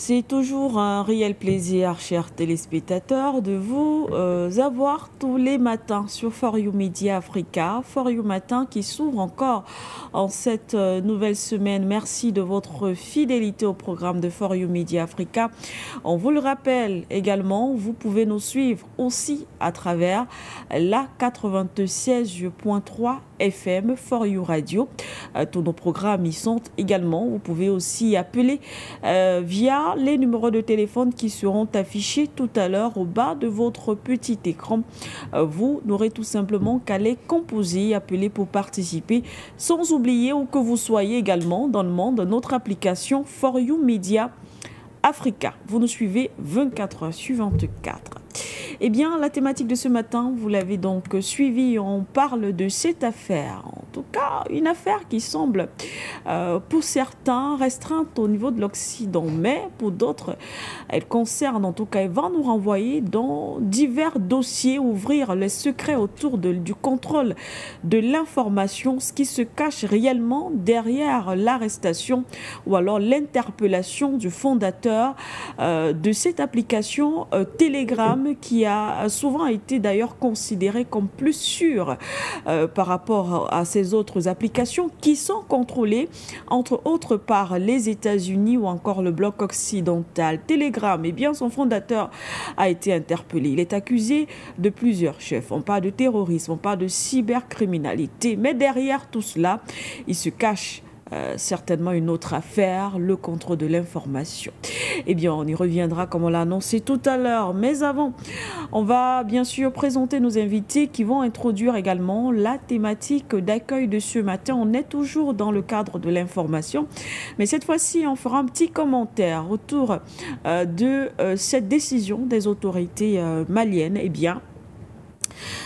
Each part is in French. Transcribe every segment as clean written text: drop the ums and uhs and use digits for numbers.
C'est toujours un réel plaisir, chers téléspectateurs, de vous avoir tous les matins sur For You Media Africa. For You Matin qui s'ouvre encore en cette nouvelle semaine. Merci de votre fidélité au programme de For You Media Africa. On vous le rappelle également, vous pouvez nous suivre aussi à travers la 96.3 FM For You Radio. Tous nos programmes y sont également. Vous pouvez aussi appeler via les numéros de téléphone qui seront affichés tout à l'heure au bas de votre petit écran. Vous n'aurez tout simplement qu'à les composer, appeler pour participer, sans oublier où que vous soyez également dans le monde, notre application For You Media Africa. Vous nous suivez 24 heures sur 24. Eh bien, la thématique de ce matin, vous l'avez donc suivie, on parle de cette affaire. En tout cas, une affaire qui semble, pour certains, restreinte au niveau de l'Occident. Mais pour d'autres, elle concerne, en tout cas, elle va nous renvoyer dans divers dossiers, ouvrir les secrets autour du contrôle de l'information, ce qui se cache réellement derrière l'arrestation ou alors l'interpellation du fondateur de cette application Telegram, qui a souvent été d'ailleurs considéré comme plus sûr par rapport à ces autres applications qui sont contrôlées entre autres par les États-Unis ou encore le bloc occidental. Telegram, eh bien son fondateur a été interpellé. Il est accusé de plusieurs chefs. On parle de terrorisme, on parle de cybercriminalité, mais derrière tout cela, il se cache certainement une autre affaire, le contrôle de l'information. Eh bien, on y reviendra comme on l'a annoncé tout à l'heure. Mais avant, on va bien sûr présenter nos invités qui vont introduire également la thématique d'accueil de ce matin. On est toujours dans le cadre de l'information, mais cette fois-ci, on fera un petit commentaire autour de cette décision des autorités maliennes. Eh bien,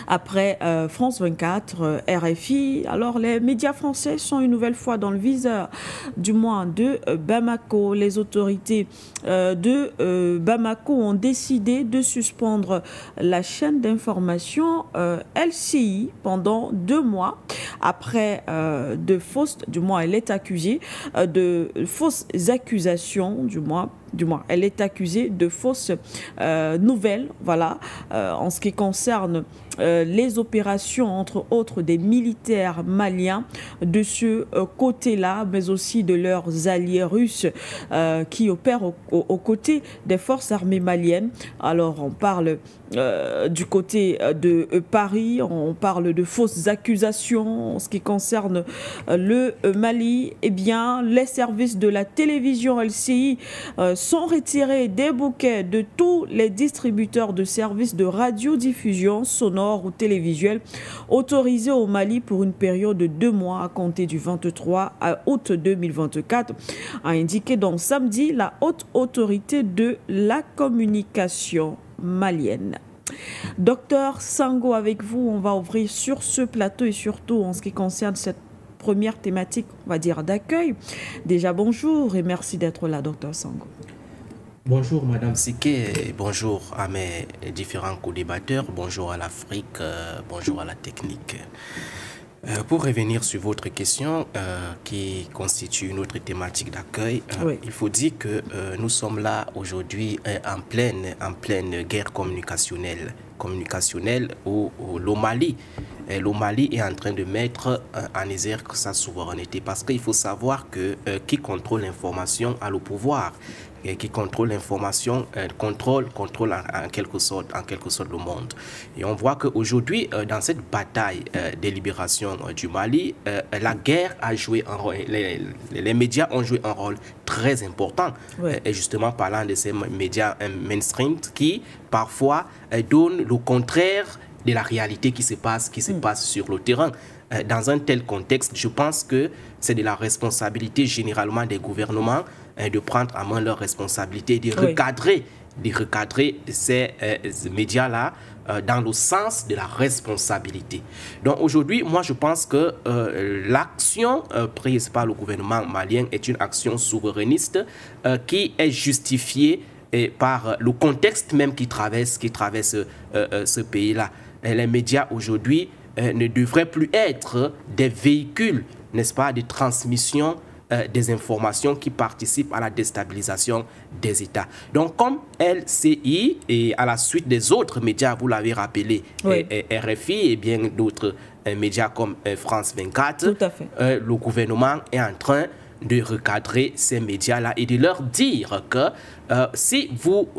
après France 24, RFI, alors les médias français sont une nouvelle fois dans le viseur, du moins de Bamako. Les autorités de Bamako ont décidé de suspendre la chaîne d'information LCI pendant 2 mois après de fausses, du moins elle est accusée de fausses accusations, du moins elle est accusée de fausses nouvelles, voilà, en ce qui concerne les opérations, entre autres, des militaires maliens de ce côté-là, mais aussi de leurs alliés russes qui opèrent aux côtés des forces armées maliennes. Alors, on parle du côté de Paris, on parle de fausses accusations en ce qui concerne le Mali. Eh bien, les services de la télévision LCI sont retirés des bouquets de tous les distributeurs de services de radiodiffusion sonore ou télévisuel autorisés au Mali pour une période de 2 mois à compter du 23 août 2024, a indiqué donc samedi la haute autorité de la communication malienne. Docteur Sango, avec vous, on va ouvrir sur ce plateau et surtout en ce qui concerne cette première thématique, on va dire, d'accueil. Déjà, bonjour et merci d'être là, docteur Sango. Bonjour Madame Siké, bonjour à mes différents co-débatteurs, bonjour à l'Afrique, bonjour à la technique. Pour revenir sur votre question qui constitue une autre thématique d'accueil, oui, il faut dire que nous sommes là aujourd'hui en pleine guerre communicationnelle où le Mali est en train de mettre en exergue sa souveraineté, parce qu'il faut savoir que qui contrôle l'information a le pouvoir. Et qui contrôle l'information, contrôle en quelque sorte le monde. Et on voit qu'aujourd'hui, dans cette bataille de libération du Mali, la guerre a joué un rôle, les médias ont joué un rôle très important. Ouais. Et justement, parlant de ces médias mainstream qui, parfois, donnent le contraire de la réalité qui se passe sur le terrain. Dans un tel contexte, je pense que c'est de la responsabilité généralement des gouvernements de prendre à main leurs responsabilités, de recadrer ces médias-là dans le sens de la responsabilité. Donc aujourd'hui, moi je pense que l'action prise par le gouvernement malien est une action souverainiste qui est justifiée par le contexte même qui traverse ce pays-là. Les médias aujourd'hui ne devraient plus être des véhicules, n'est-ce pas, de transmission des informations qui participent à la déstabilisation des États. Donc, comme LCI et à la suite des autres médias, vous l'avez rappelé, oui. RFI et bien d'autres médias comme France 24, tout à fait. Le gouvernement est en train de recadrer ces médias-là et de leur dire que si vous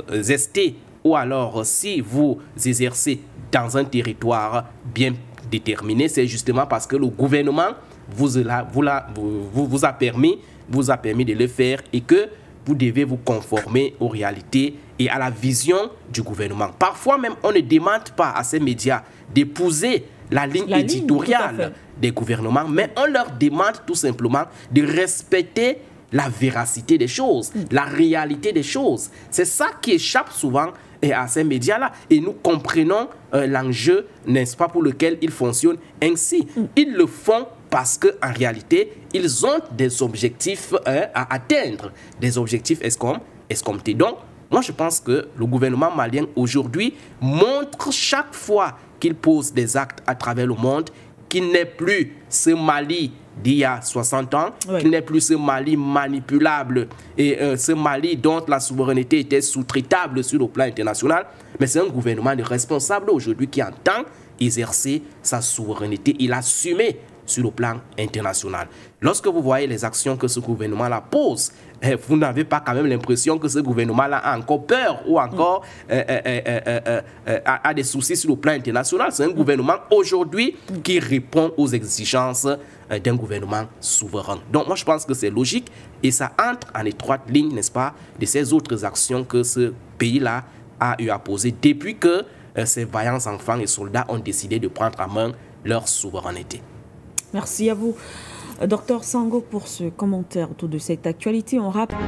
restez ou alors si vous exercez dans un territoire bien déterminé, c'est justement parce que le gouvernement vous a permis de le faire et que vous devez vous conformer aux réalités et à la vision du gouvernement. Parfois même, on ne demande pas à ces médias d'épouser la ligne éditoriale des gouvernements, mais on leur demande tout simplement de respecter la véracité des choses, la réalité des choses. C'est ça qui échappe souvent à ces médias-là. Et nous comprenons l'enjeu, n'est-ce pas, pour lequel ils fonctionnent ainsi. Ils le font parce qu'en réalité, ils ont des objectifs à atteindre, des objectifs escomptés. Donc, moi, je pense que le gouvernement malien aujourd'hui montre chaque fois qu'il pose des actes à travers le monde qu'il n'est plus ce Mali d'il y a 60 ans, oui. Qu'il n'est plus ce Mali manipulable et ce Mali dont la souveraineté était sous-traitable sur le plan international, mais c'est un gouvernement de responsable aujourd'hui qui entend exercer sa souveraineté et l'assumer sur le plan international. Lorsque vous voyez les actions que ce gouvernement-là pose, vous n'avez pas quand même l'impression que ce gouvernement-là a encore peur ou encore a des soucis sur le plan international. C'est un gouvernement aujourd'hui qui répond aux exigences d'un gouvernement souverain. Donc moi je pense que c'est logique et ça entre en étroite ligne, n'est-ce pas, de ces autres actions que ce pays-là a eu à poser depuis que ces vaillants enfants et soldats ont décidé de prendre en main leur souveraineté. Merci à vous, Dr Sango, pour ce commentaire autour de cette actualité. On rappelle...